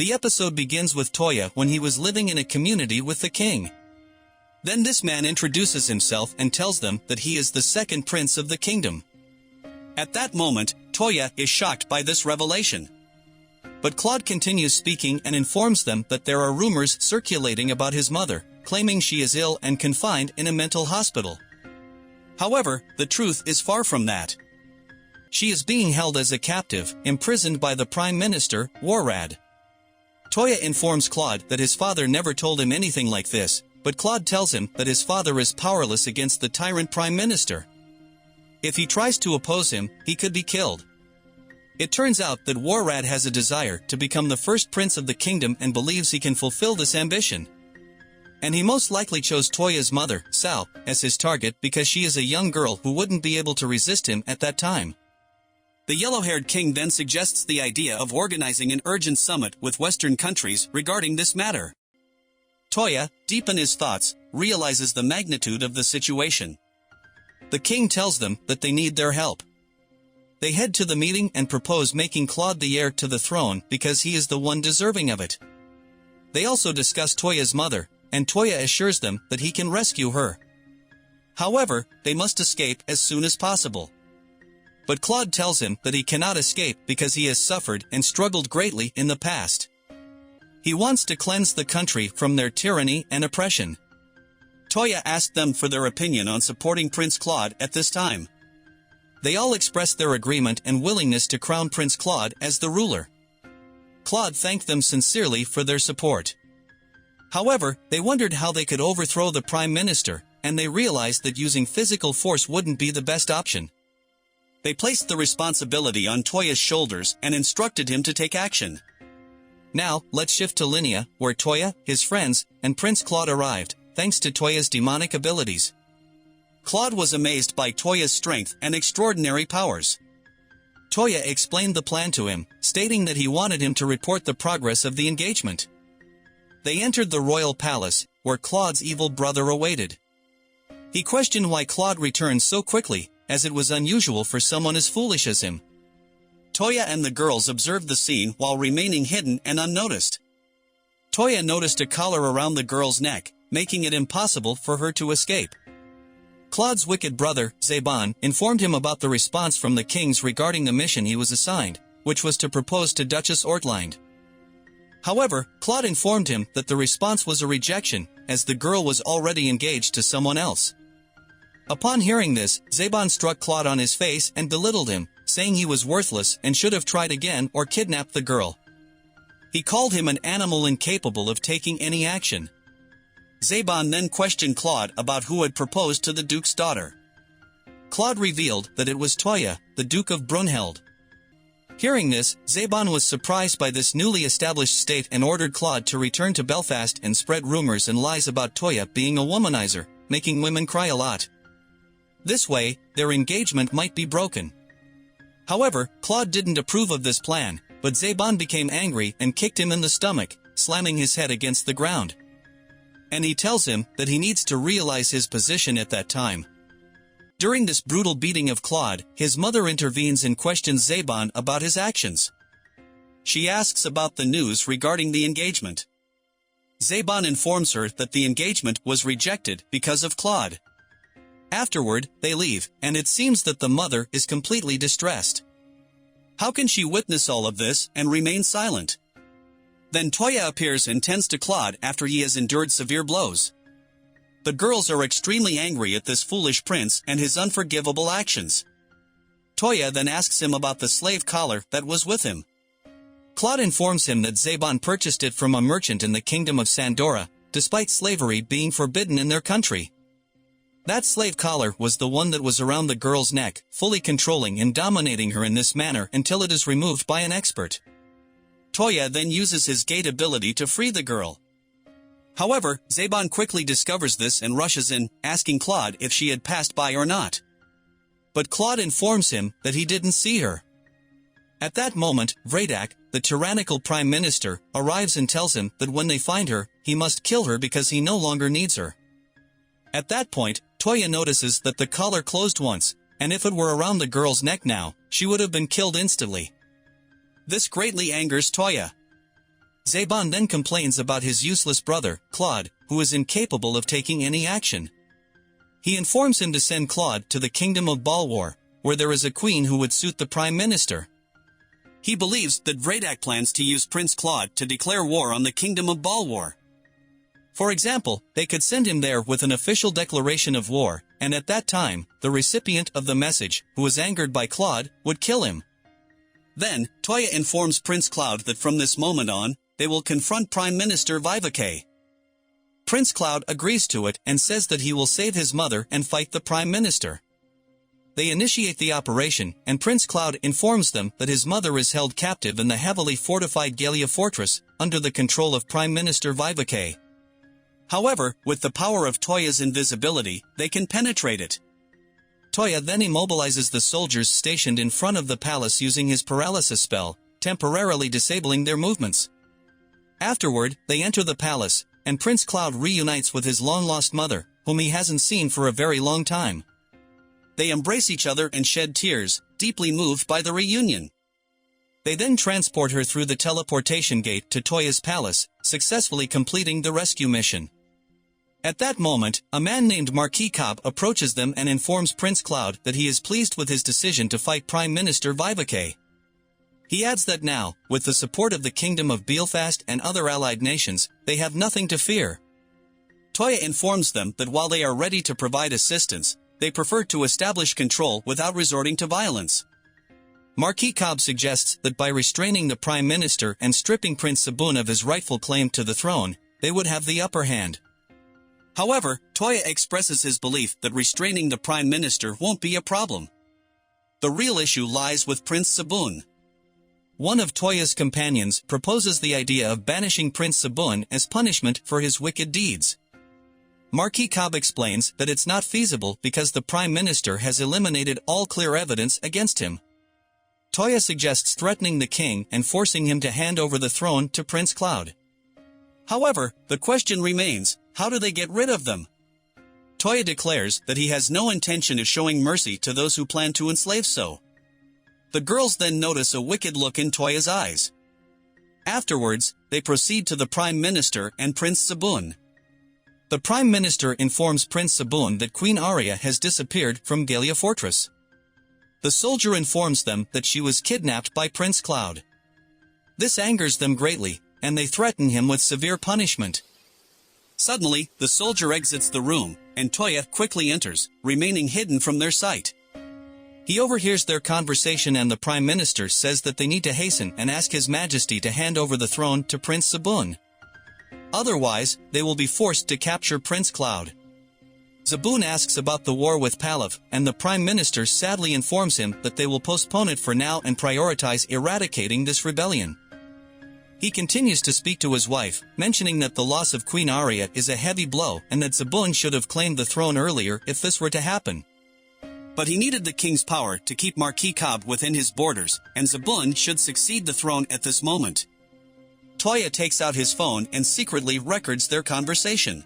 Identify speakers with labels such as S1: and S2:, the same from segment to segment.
S1: The episode begins with Toya when he was living in a community with the king. Then this man introduces himself and tells them that he is the second prince of the kingdom. At that moment, Toya is shocked by this revelation. But Claude continues speaking and informs them that there are rumors circulating about his mother, claiming she is ill and confined in a mental hospital. However, the truth is far from that. She is being held as a captive, imprisoned by the Prime Minister, Warrad. Toya informs Claude that his father never told him anything like this, but Claude tells him that his father is powerless against the tyrant Prime Minister. If he tries to oppose him, he could be killed. It turns out that Warrad has a desire to become the first prince of the kingdom and believes he can fulfill this ambition. And he most likely chose Toya's mother, Sao, as his target because she is a young girl who wouldn't be able to resist him at that time. The yellow-haired king then suggests the idea of organizing an urgent summit with Western countries regarding this matter. Toya, deep in his thoughts, realizes the magnitude of the situation. The king tells them that they need their help. They head to the meeting and propose making Claude the heir to the throne because he is the one deserving of it. They also discuss Toya's mother, and Toya assures them that he can rescue her. However, they must escape as soon as possible. But Claude tells him that he cannot escape because he has suffered and struggled greatly in the past. He wants to cleanse the country from their tyranny and oppression. Toya asked them for their opinion on supporting Prince Claude at this time. They all expressed their agreement and willingness to crown Prince Claude as the ruler. Claude thanked them sincerely for their support. However, they wondered how they could overthrow the Prime Minister, and they realized that using physical force wouldn't be the best option. They placed the responsibility on Toya's shoulders and instructed him to take action. Now, let's shift to Linnea, where Toya, his friends, and Prince Claude arrived, thanks to Toya's demonic abilities. Claude was amazed by Toya's strength and extraordinary powers. Toya explained the plan to him, stating that he wanted him to report the progress of the engagement. They entered the royal palace, where Claude's evil brother awaited. He questioned why Claude returned so quickly, as it was unusual for someone as foolish as him. Toya and the girls observed the scene while remaining hidden and unnoticed. Toya noticed a collar around the girl's neck, making it impossible for her to escape. Claude's wicked brother, Zeban, informed him about the response from the kings regarding the mission he was assigned, which was to propose to Duchess Ortlind. However, Claude informed him that the response was a rejection, as the girl was already engaged to someone else. Upon hearing this, Zeban struck Claude on his face and belittled him, saying he was worthless and should have tried again or kidnapped the girl. He called him an animal incapable of taking any action. Zeban then questioned Claude about who had proposed to the Duke's daughter. Claude revealed that it was Toya, the Duke of Brunhilde. Hearing this, Zeban was surprised by this newly established state and ordered Claude to return to Belfast and spread rumors and lies about Toya being a womanizer, making women cry a lot. This way, their engagement might be broken. However, Claude didn't approve of this plan, but Zeban became angry and kicked him in the stomach, slamming his head against the ground. And he tells him that he needs to realize his position at that time. During this brutal beating of Claude, his mother intervenes and questions Zeban about his actions. She asks about the news regarding the engagement. Zeban informs her that the engagement was rejected because of Claude. Afterward, they leave, and it seems that the mother is completely distressed. How can she witness all of this and remain silent? Then Toya appears and tends to Claude after he has endured severe blows. The girls are extremely angry at this foolish prince and his unforgivable actions. Toya then asks him about the slave collar that was with him. Claude informs him that Zeban purchased it from a merchant in the kingdom of Sandora, despite slavery being forbidden in their country. That slave collar was the one that was around the girl's neck, fully controlling and dominating her in this manner until it is removed by an expert. Toya then uses his gate ability to free the girl. However, Zeban quickly discovers this and rushes in, asking Claude if she had passed by or not. But Claude informs him that he didn't see her. At that moment, Vradak, the tyrannical prime minister, arrives and tells him that when they find her, he must kill her because he no longer needs her. At that point, Toya notices that the collar closed once, and if it were around the girl's neck now, she would have been killed instantly. This greatly angers Toya. Zeban then complains about his useless brother, Claude, who is incapable of taking any action. He informs him to send Claude to the kingdom of Balwar, where there is a queen who would suit the prime minister. He believes that Vradak plans to use Prince Claude to declare war on the kingdom of Balwar. For example, they could send him there with an official declaration of war, and at that time, the recipient of the message, who was angered by Claude, would kill him. Then, Toya informs Prince Cloud that from this moment on, they will confront Prime Minister Viveke. Prince Cloud agrees to it and says that he will save his mother and fight the Prime Minister. They initiate the operation, and Prince Cloud informs them that his mother is held captive in the heavily fortified Galia fortress, under the control of Prime Minister Viveke. However, with the power of Toya's invisibility, they can penetrate it. Toya then immobilizes the soldiers stationed in front of the palace using his paralysis spell, temporarily disabling their movements. Afterward, they enter the palace, and Prince Cloud reunites with his long-lost mother, whom he hasn't seen for a very long time. They embrace each other and shed tears, deeply moved by the reunion. They then transport her through the teleportation gate to Toya's palace, successfully completing the rescue mission. At that moment, a man named Marquis Cobb approaches them and informs Prince Cloud that he is pleased with his decision to fight Prime Minister Viveke. He adds that now, with the support of the Kingdom of Belfast and other allied nations, they have nothing to fear. Toya informs them that while they are ready to provide assistance, they prefer to establish control without resorting to violence. Marquis Cobb suggests that by restraining the Prime Minister and stripping Prince Sabun of his rightful claim to the throne, they would have the upper hand. However, Toya expresses his belief that restraining the Prime Minister won't be a problem. The real issue lies with Prince Sabun. One of Toya's companions proposes the idea of banishing Prince Sabun as punishment for his wicked deeds. Marquis Cobb explains that it's not feasible because the Prime Minister has eliminated all clear evidence against him. Toya suggests threatening the king and forcing him to hand over the throne to Prince Cloud. However, the question remains, how do they get rid of them? Toya declares that he has no intention of showing mercy to those who plan to enslave so. The girls then notice a wicked look in Toya's eyes. Afterwards, they proceed to the Prime Minister and Prince Sabun. The Prime Minister informs Prince Sabun that Queen Arya has disappeared from Galia Fortress. The soldier informs them that she was kidnapped by Prince Cloud. This angers them greatly, and they threaten him with severe punishment. Suddenly, the soldier exits the room, and Toya quickly enters, remaining hidden from their sight. He overhears their conversation and the Prime Minister says that they need to hasten and ask His Majesty to hand over the throne to Prince Sabun. Otherwise, they will be forced to capture Prince Cloud. Sabun asks about the war with Palav, and the Prime Minister sadly informs him that they will postpone it for now and prioritize eradicating this rebellion. He continues to speak to his wife, mentioning that the loss of Queen Arya is a heavy blow and that Sabun should have claimed the throne earlier if this were to happen. But he needed the king's power to keep Marquis Cobb within his borders, and Sabun should succeed the throne at this moment. Toya takes out his phone and secretly records their conversation.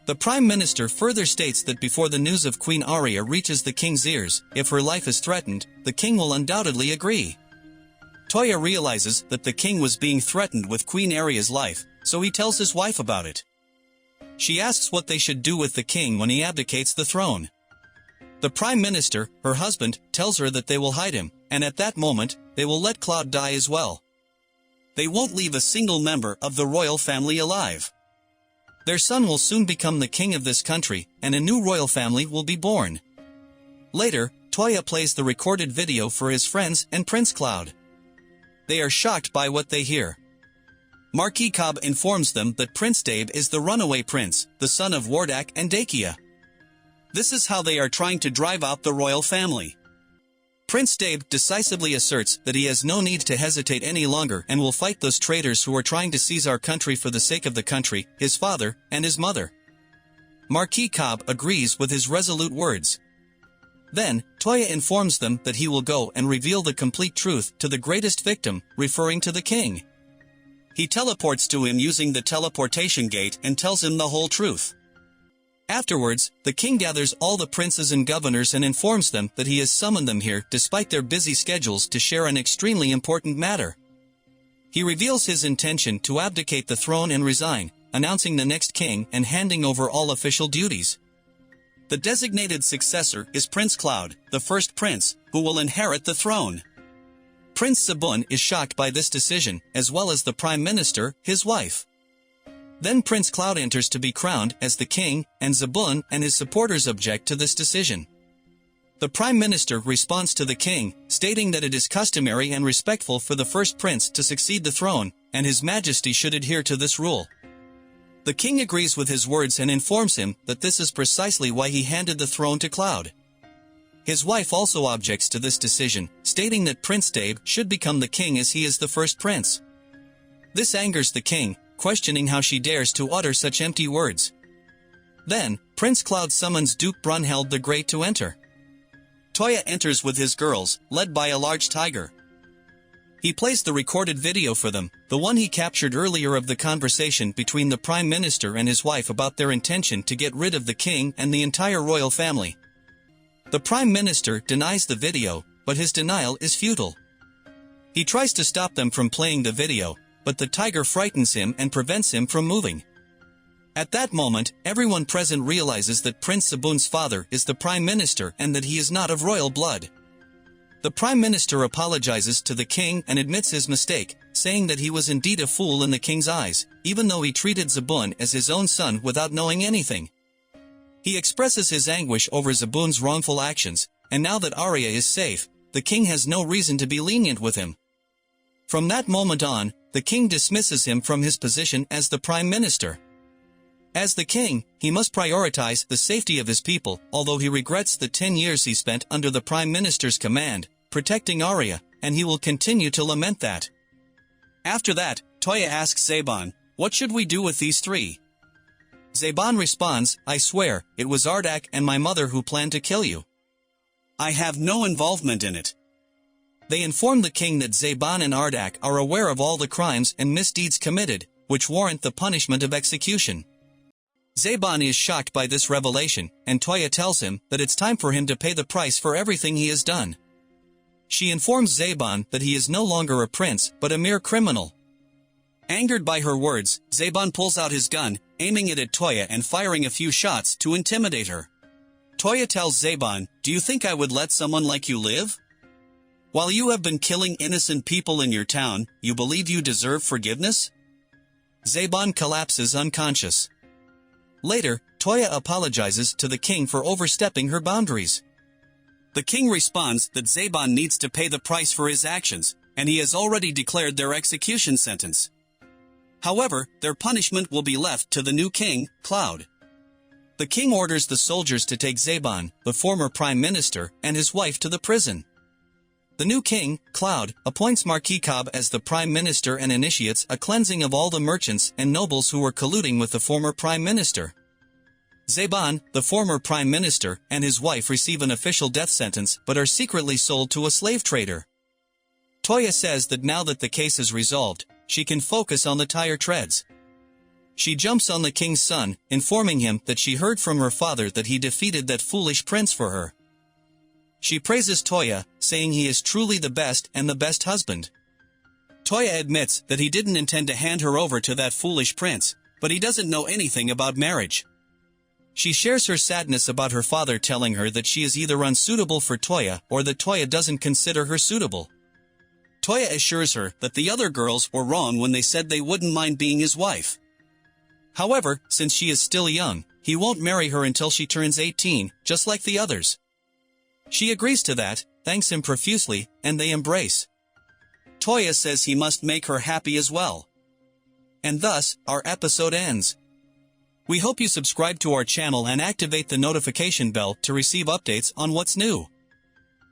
S1: The Prime Minister further states that before the news of Queen Arya reaches the king's ears, if her life is threatened, the king will undoubtedly agree. Toya realizes that the king was being threatened with Queen Arya's life, so he tells his wife about it. She asks what they should do with the king when he abdicates the throne. The Prime Minister, her husband, tells her that they will hide him, and at that moment, they will let Claude die as well. They won't leave a single member of the royal family alive. Their son will soon become the king of this country, and a new royal family will be born. Later, Toya plays the recorded video for his friends and Prince Cloud. They are shocked by what they hear. Marquis Cobb informs them that Prince Dabe is the runaway prince, the son of Wardak and Dakia. This is how they are trying to drive out the royal family. Prince Dabe decisively asserts that he has no need to hesitate any longer and will fight those traitors who are trying to seize our country for the sake of the country, his father, and his mother. Marquis Cobb agrees with his resolute words. Then, Toya informs them that he will go and reveal the complete truth to the greatest victim, referring to the king. He teleports to him using the teleportation gate and tells him the whole truth. Afterwards, the king gathers all the princes and governors and informs them that he has summoned them here despite their busy schedules to share an extremely important matter. He reveals his intention to abdicate the throne and resign, announcing the next king and handing over all official duties. The designated successor is Prince Cloud, the first prince, who will inherit the throne. Prince Sabun is shocked by this decision, as well as the Prime Minister, his wife. Then Prince Cloud enters to be crowned as the king, and Zabun and his supporters object to this decision. The Prime Minister responds to the king, stating that it is customary and respectful for the first prince to succeed the throne, and His Majesty should adhere to this rule. The king agrees with his words and informs him that this is precisely why he handed the throne to Cloud. His wife also objects to this decision, stating that Prince Dave should become the king as he is the first prince. This angers the king, questioning how she dares to utter such empty words. Then, Prince Cloud summons Duke Brunheld the Great to enter. Toya enters with his girls, led by a large tiger. He plays the recorded video for them, the one he captured earlier of the conversation between the Prime Minister and his wife about their intention to get rid of the king and the entire royal family. The Prime Minister denies the video, but his denial is futile. He tries to stop them from playing the video, but the tiger frightens him and prevents him from moving. At that moment, everyone present realizes that Prince Sabun's father is the Prime Minister and that he is not of royal blood. The Prime Minister apologizes to the king and admits his mistake, saying that he was indeed a fool in the king's eyes, even though he treated Zabun as his own son without knowing anything. He expresses his anguish over Zabun's wrongful actions, and now that Arya is safe, the king has no reason to be lenient with him. From that moment on, the king dismisses him from his position as the Prime Minister. As the king, he must prioritize the safety of his people, although he regrets the 10 years he spent under the Prime Minister's command, protecting Arya, and he will continue to lament that. After that, Toya asks Zaban, "What should we do with these three?" Zaban responds, "I swear, it was Ardak and my mother who planned to kill you. I have no involvement in it." They inform the king that Zaban and Ardak are aware of all the crimes and misdeeds committed, which warrant the punishment of execution. Zaban is shocked by this revelation, and Toya tells him that it's time for him to pay the price for everything he has done. She informs Zaban that he is no longer a prince, but a mere criminal. Angered by her words, Zaban pulls out his gun, aiming it at Toya and firing a few shots to intimidate her. Toya tells Zaban, "Do you think I would let someone like you live? While you have been killing innocent people in your town, you believe you deserve forgiveness?" Zaban collapses unconscious. Later, Toya apologizes to the king for overstepping her boundaries. The king responds that Zaban needs to pay the price for his actions, and he has already declared their execution sentence. However, their punishment will be left to the new king, Cloud. The king orders the soldiers to take Zaban, the former prime minister, and his wife to the prison. The new king, Cloud, appoints Marquis Cobb as the prime minister and initiates a cleansing of all the merchants and nobles who were colluding with the former prime minister. Zaban, the former prime minister, and his wife receive an official death sentence but are secretly sold to a slave trader. Toya says that now that the case is resolved, she can focus on the tire treads. She jumps on the king's son, informing him that she heard from her father that he defeated that foolish prince for her. She praises Toya, saying he is truly the best and the best husband. Toya admits that he didn't intend to hand her over to that foolish prince, but he doesn't know anything about marriage. She shares her sadness about her father telling her that she is either unsuitable for Toya or that Toya doesn't consider her suitable. Toya assures her that the other girls were wrong when they said they wouldn't mind being his wife. However, since she is still young, he won't marry her until she turns 18, just like the others. She agrees to that, thanks him profusely, and they embrace. Toya says he must make her happy as well. And thus, our episode ends. We hope you subscribe to our channel and activate the notification bell to receive updates on what's new.